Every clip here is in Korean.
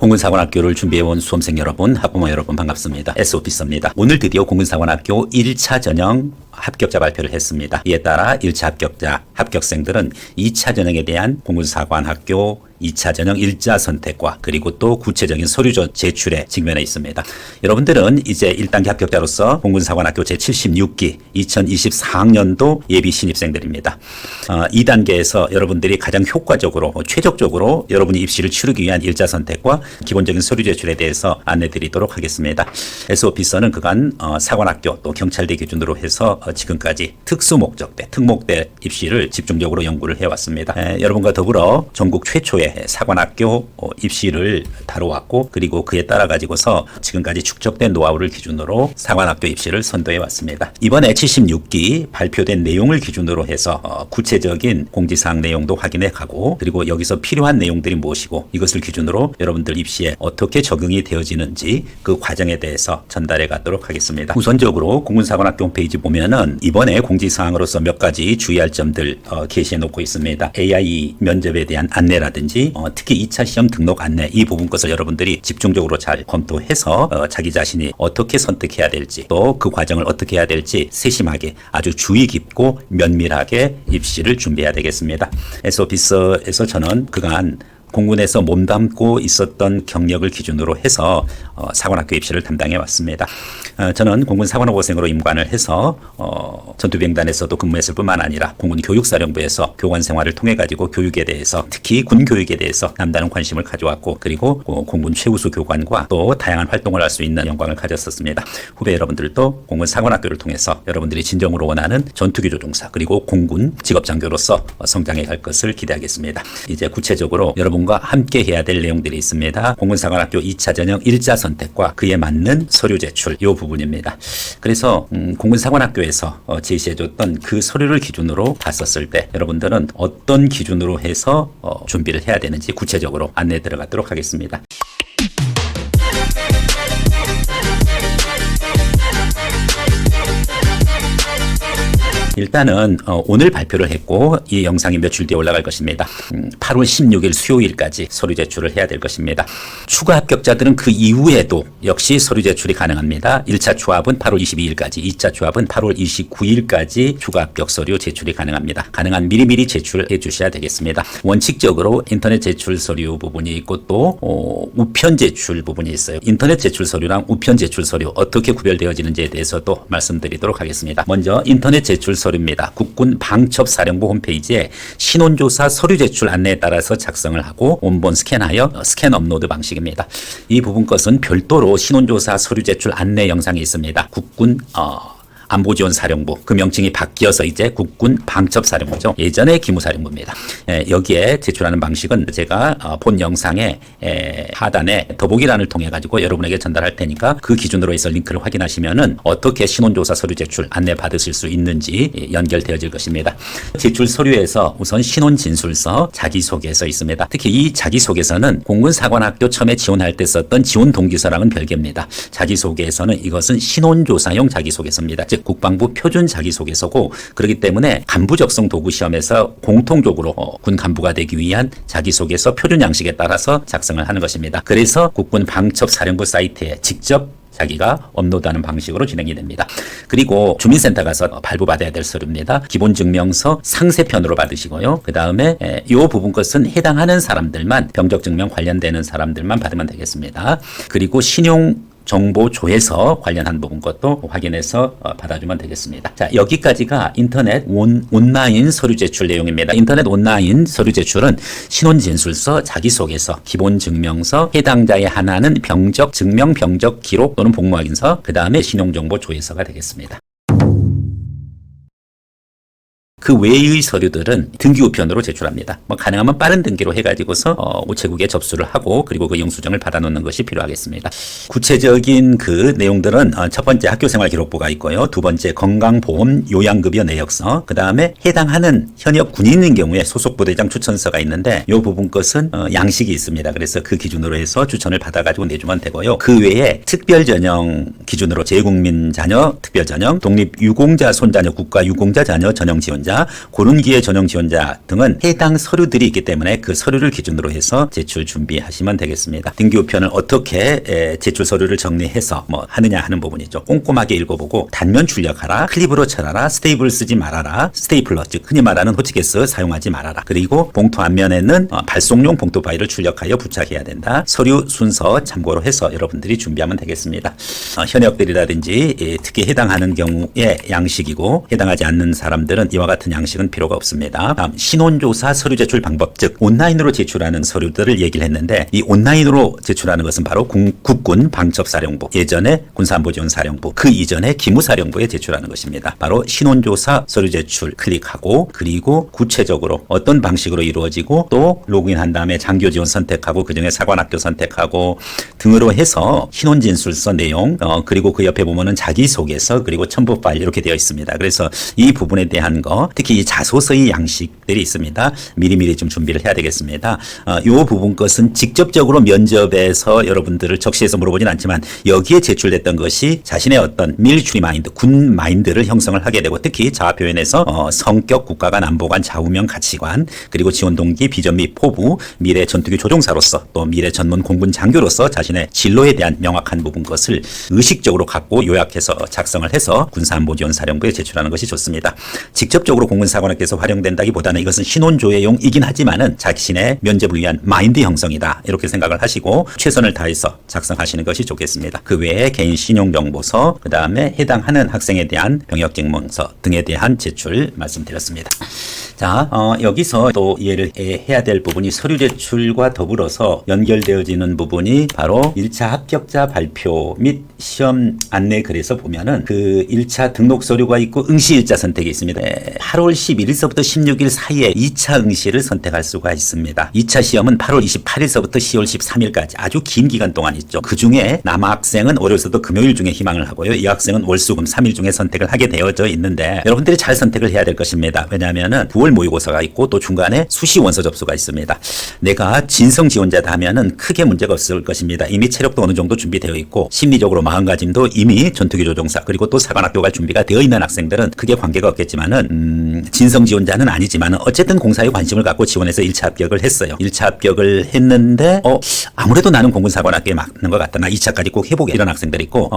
공군사관학교를 준비해온 수험생 여러분, 학부모 여러분 반갑습니다. S오피서입니다. 오늘 드디어 공군사관학교 1차 전형 합격자 발표를 했습니다. 이에 따라 1차 합격자, 합격생들은 2차 전형에 대한 공군사관학교 2차 전형 일자 선택과 그리고 또 구체적인 서류 제출에 직면해 있습니다. 여러분들은 이제 1단계 합격자로서 공군사관학교 제76기 2024학년도 예비 신입생들입니다. 2단계에서 여러분들이 가장 효과적으로 최적적으로 여러분이 입시를 치르기 위한 일자 선택과 기본적인 서류 제출에 대해서 안내드리도록 하겠습니다. S오피서는 그간 사관학교 또 경찰대 기준으로 해서 지금까지 특수목적대, 특목대 입시를 집중적으로 연구를 해왔습니다. 여러분과 더불어 전국 최초의 사관학교 입시를 다뤄왔고 그리고 그에 따라 가지고서 지금까지 축적된 노하우를 기준으로 사관학교 입시를 선도해 왔습니다. 이번에 76기 발표된 내용을 기준으로 해서 구체적인 공지사항 내용도 확인해 가고 그리고 여기서 필요한 내용들이 무엇이고 이것을 기준으로 여러분들 입시에 어떻게 적응이 되어지는지 그 과정에 대해서 전달해 가도록 하겠습니다. 우선적으로 공군사관학교 홈페이지 보면은 이번에 공지사항으로서 몇 가지 주의할 점들 게시해 놓고 있습니다. AI 면접에 대한 안내라든지 특히 2차 시험 등록 안내 이 부분 것을 여러분들이 집중적으로 잘 검토해서 자기 자신이 어떻게 선택해야 될지 또 그 과정을 어떻게 해야 될지 세심하게 아주 주의 깊고 면밀하게 입시를 준비해야 되겠습니다. S오피서에서 저는 그간 공군에서 몸담고 있었던 경력을 기준으로 해서 사관학교 입시를 담당해 왔습니다. 저는 공군 사관학부생으로 임관을 해서 전투비행단에서도 근무했을 뿐만 아니라 공군 교육사령부에서 교관 생활을 통해 가지고 교육에 대해서 특히 군 교육에 대해서 남다른 관심을 가져왔고 그리고 공군 최우수 교관과 또 다양한 활동을 할 수 있는 영광을 가졌었습니다. 후배 여러분들도 공군 사관학교를 통해서 여러분들이 진정으로 원하는 전투기조종사 그리고 공군 직업장교로서 성장해 갈 것을 기대하겠습니다. 이제 구체적으로 여러분과 함께 해야 될 내용들이 있습니다. 공군사관학교 2차 전형 일자 선택과 그에 맞는 서류 제출 이 부분입니다. 그래서 공군사관학교에서 제시해줬던 그 서류를 기준으로 봤었을 때 여러분들은 어떤 기준으로 해서 준비를 해야 되는지 구체적으로 안내 들어가도록 하겠습니다. 일단은 오늘 발표를 했고 이 영상이 며칠 뒤에 올라갈 것입니다. 8월 16일 수요일까지 서류 제출을 해야 될 것입니다. 추가 합격자들은 그 이후에도 역시 서류 제출이 가능합니다. 1차 추합은 8월 22일까지, 2차 추합은 8월 29일까지 추가 합격 서류 제출이 가능합니다. 가능한 미리미리 제출해 주셔야 되겠습니다. 원칙적으로 인터넷 제출 서류 부분이 있고 또 우편 제출 부분이 있어요. 인터넷 제출 서류랑 우편 제출 서류 어떻게 구별되어지는지에 대해서도 말씀드리도록 하겠습니다. 먼저 인터넷 제출 서류입니다. 국군 방첩사령부 홈페이지에 신원조사 서류 제출 안내에 따라서 작성을 하고 원본 스캔하여 스캔 업로드 방식입니다. 이 부분 것은 별도로 신원조사 서류 제출 안내 영상이 있습니다. 국군 안보지원사령부 그 명칭이 바뀌어서 이제 국군 방첩사령부죠. 예전에 기무사령부입니다. 여기에 제출하는 방식은 제가 본 영상의 하단에 더보기란을 통해 가지고 여러분에게 전달할 테니까 그 기준으로 해서 링크를 확인하시면은 어떻게 신원조사 서류 제출 안내 받으실 수 있는지 연결되어질 것입니다. 제출 서류에서 우선 신원진술서 자기소개서 있습니다. 특히 이 자기소개서는 공군사관학교 처음에 지원할 때 썼던 지원동기서랑은 별개입니다. 자기소개서는 이것은 신원조사용 자기소개서입니다. 즉 국방부 표준 자기소개서고 그렇기 때문에 간부 적성 도구 시험에서 공통적으로 군 간부가 되기 위한 자기소개서 표준 양식에 따라서 작성을 하는 것입니다. 그래서 국군 방첩사령부 사이트에 직접 자기가 업로드하는 방식으로 진행이 됩니다. 그리고 주민센터 가서 발부받아야 될 서류입니다. 기본증명서 상세편으로 받으시고요. 그 다음에 이 부분 것은 해당하는 사람들만 병적증명 관련되는 사람들만 받으면 되겠습니다. 그리고 신용 정보 조회서 관련한 부분 것도 확인해서 받아주면 되겠습니다. 자, 여기까지가 인터넷 온라인 서류 제출 내용입니다. 인터넷 온라인 서류 제출은 신원진술서, 자기소개서, 기본증명서, 해당자의 하나는 병적, 증명 병적 기록 또는 복무확인서, 그 다음에 신용정보 조회서가 되겠습니다. 그 외의 서류들은 등기 우편으로 제출합니다. 가능하면 빠른 등기로 해가지고서 우체국에 접수를 하고 그리고 그 영수증을 받아놓는 것이 필요하겠습니다. 구체적인 그 내용들은 첫 번째 학교생활 기록부가 있고요. 두 번째 건강보험 요양급여 내역서, 그 다음에 해당하는 현역 군인인 경우에 소속부대장 추천서가 있는데 이 부분 것은 양식이 있습니다. 그래서 그 기준으로 해서 추천을 받아가지고 내주면 되고요. 그 외에 특별전형 기준으로 재국민 자녀 특별전형, 독립유공자 손자녀 국가유공자 자녀 전형 지원자 지원자, 고른기회 전형 지원자 등은 해당 서류들이 있기 때문에 그 서류를 기준으로 해서 제출 준비하시면 되겠습니다. 등기우편을 어떻게 제출 서류를 정리해서 뭐 하느냐 하는 부분이죠. 꼼꼼하게 읽어보고 단면 출력하라, 클립으로 쳐라라, 스테이블 쓰지 말아라, 스테이플러 즉 흔히 말하는 호치케이스 사용하지 말아라. 그리고 봉투 앞면에는 발송용 봉투 파일을 출력하여 부착해야 된다. 서류 순서 참고로 해서 여러분들이 준비하면 되겠습니다. 현역들이라든지 특히 해당하는 경우에 양식이고 해당하지 않는 사람들은 이와 같은 양식은 필요가 없습니다. 다음 신원조사 서류 제출 방법 즉 온라인으로 제출하는 서류들을 얘기를 했는데 이 온라인으로 제출하는 것은 바로 국군 방첩사령부 예전에 군사안보지원사령부 그 이전에 기무사령부에 제출하는 것입니다. 바로 신원조사 서류 제출 클릭하고 그리고 구체적으로 어떤 방식으로 이루어지고 또 로그인한 다음에 장교지원 선택하고 그중에 사관학교 선택하고 등으로 해서 신원진술서 내용 그리고 그 옆에 보면은 자기소개서 그리고 첨부 파일 이렇게 되어 있습니다. 그래서 이 부분에 대한 거 특히 이 자소서의 양식들이 있습니다. 미리미리 좀 준비를 해야 되겠습니다. 이 부분 것은 직접적으로 면접에서 여러분들을 적시해서 물어보진 않지만 여기에 제출됐던 것이 자신의 어떤 밀추리 마인드, 군 마인드를 형성을 하게 되고 특히 자아 표현에서 성격, 국가관, 안보관, 좌우명, 가치관 그리고 지원 동기, 비전 및 포부, 미래 전투기 조종사로서 또 미래 전문 공군 장교로서 자신의 진로에 대한 명확한 부분 것을 의식적으로 갖고 요약해서 작성을 해서 군사안보지원사령부에 제출하는 것이 좋습니다. 직접적으로 공군사관학교에서 활용된다기보다는 이것은 신원조회용이긴 하지만은 자신의 면접을 위한 마인드 형성이다 이렇게 생각을 하시고 최선을 다해서 작성하시는 것이 좋겠습니다. 그 외에 개인 신용정보서 그 다음에 해당하는 학생에 대한 병역증명서 등에 대한 제출 말씀드렸습니다. 자, 여기서 또 이해를 해야 될 부분이 서류 제출과 더불어서 연결되어지는 부분이 바로 1차 합격자 발표 및 시험 안내 글에서 보면은 그 1차 등록 서류가 있고 응시 일자 선택이 있습니다. 8월 11일서부터 16일 사이에 2차 응시를 선택할 수가 있습니다. 2차 시험은 8월 28일서부터 10월 13일까지 아주 긴 기간 동안 있죠. 그 중에 남학생은 월요일서부터 금요일 중에 희망을 하고요. 이 학생은 월수금 3일 중에 선택을 하게 되어져 있는데 여러분들이 잘 선택을 해야 될 것입니다. 왜냐하면은 9월 모의고사가 있고 또 중간에 수시 원서 접수가 있습니다. 내가 진성 지원자다 하면은 크게 문제가 없을 것입니다. 이미 체력도 어느 정도 준비되어 있고 심리적으로 마음가짐도 이미 전투기 조종사 그리고 또 사관학교 갈 준비가 되어 있는 학생들은 크게 관계가 없겠지만은 진성 지원자는 아니지만은 어쨌든 공사에 관심을 갖고 지원해서 1차 합격을 했어요. 1차 합격을 했는데 아무래도 나는 공군사관학교에 맞는 것 같다. 나 2차까지 꼭 해보게 이런 학생들이 있고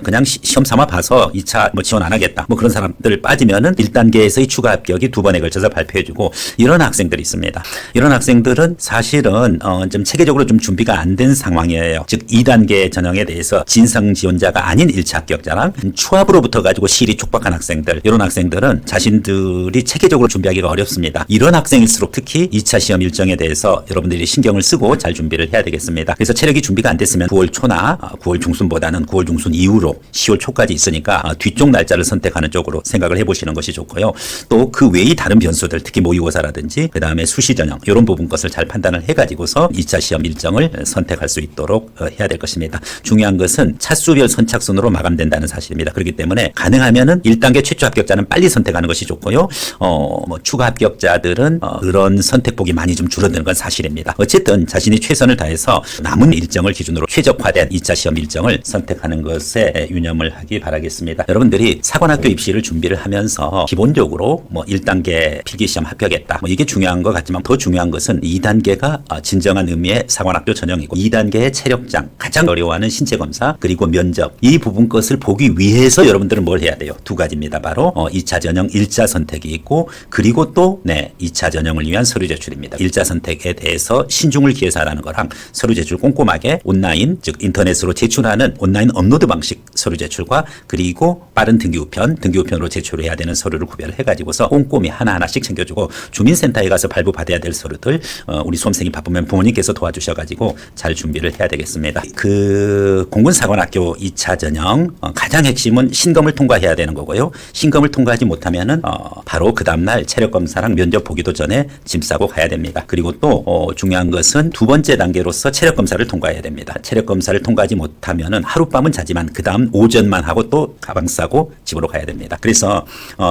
그냥 시험 삼아 봐서 2차 뭐 지원 안 하겠다. 뭐 그런 사람들 빠지면은 1단계에서의 추가 합격이 2번에 걸쳐서 발표해주고 이런 학생들이 있습니다. 이런 학생들은 사실은 좀 체계적으로 좀 준비가 안 된 상황이에요. 즉 2단계 전형에 대해서 진성 지원자가 아닌 1차 합격자랑 추합으로부터 가지고 실이 촉박한 학생들 이런 학생들은 자신들이 체계적으로 준비하기가 어렵습니다. 이런 학생일수록 특히 2차 시험 일정에 대해서 여러분들이 신경을 쓰고 잘 준비를 해야 되겠습니다. 그래서 체력이 준비가 안 됐으면 9월 초나 9월 중순보다는 9월 중순 이후로 10월 초까지 있으니까 뒤쪽 날짜를 선택하는 쪽으로 생각을 해보시는 것이 좋고요. 또 그 외의 다른 변수들 특히 모의고사라든지 그 다음에 수시 전형 이런 부분 것을 잘 판단을 해가지고서 2차 시험 일정을 선택할 수 있도록 해야 될 것입니다. 중요한 것은 차수별 선착순으로 마감된다는 사실입니다. 그렇기 때문에 가능하면은 1단계 최초 합격자는 빨리 선택하는 것이 좋고요. 뭐 추가 합격자들은 그런 선택폭이 많이 좀 줄어드는 건 사실입니다. 어쨌든 자신이 최선을 다해서 남은 일정을 기준으로 최적화된 2차 시험 일정을 선택하는 것에 유념을 하기 바라겠습니다. 여러분들이 사관학교 입시를 준비를 하면서 기본적으로 뭐 1단계 필기시험 합격했다. 뭐 이게 중요한 것 같지만 더 중요한 것은 2단계가 진정한 의미의 사관학교 전형이고 2단계의 체력장, 가장 어려워하는 신체검사 그리고 면접 이 부분 것을 보기 위해서 여러분들은 뭘 해야 돼요? 두 가지입니다. 바로 2차 전형 1차 선택이 있고 그리고 또 2차 전형을 위한 서류 제출입니다. 1차 선택에 대해서 신중을 기해서 하라는 거랑 서류 제출 꼼꼼하게 온라인 즉 인터넷으로 제출하는 온라인 업로드 방식 서류 제출과 그리고 빠른 등기우편으로 제출해야 되는 서류를 구별을 해가지고서 꼼꼼히 하나하나씩 챙겨주고 주민센터에 가서 발부받아야 될 서류들 우리 수험생이 바쁘면 부모님께서 도와주셔가지고 잘 준비를 해야 되겠습니다. 그 공군사관학교 2차 전형 가장 핵심은 신검을 통과해야 되는 거고요. 신검을 통과하지 못하면은 바로 그 다음날 체력검사랑 면접 보기도 전에 짐 싸고 가야 됩니다. 그리고 또 중요한 것은 두 번째 단계로서 체력검사를 통과해야 됩니다. 체력검사를 통과하지 못하면은 하룻밤은 자지만 그 다음 오전만 하고 또 가방 싸고 집으로 가야 됩니다. 그래서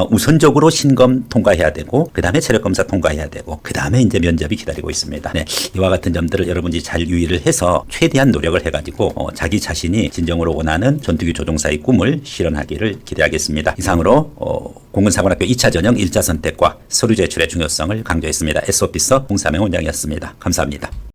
우선적으로 신검 통과해야 되고 되고 그다음에 체력 검사 통과해야 되고 그다음에 이제 면접이 기다리고 있습니다. 네, 이와 같은 점들을 여러분이 잘 유의를 해서 최대한 노력을 해가지고 자기 자신이 진정으로 원하는 전투기 조종사의 꿈을 실현하기를 기대하겠습니다. 이상으로 공군사관학교 2차 전형 1차 선택과 서류 제출의 중요성을 강조했습니다. S오피서 홍삼영 원장이었습니다. 감사합니다.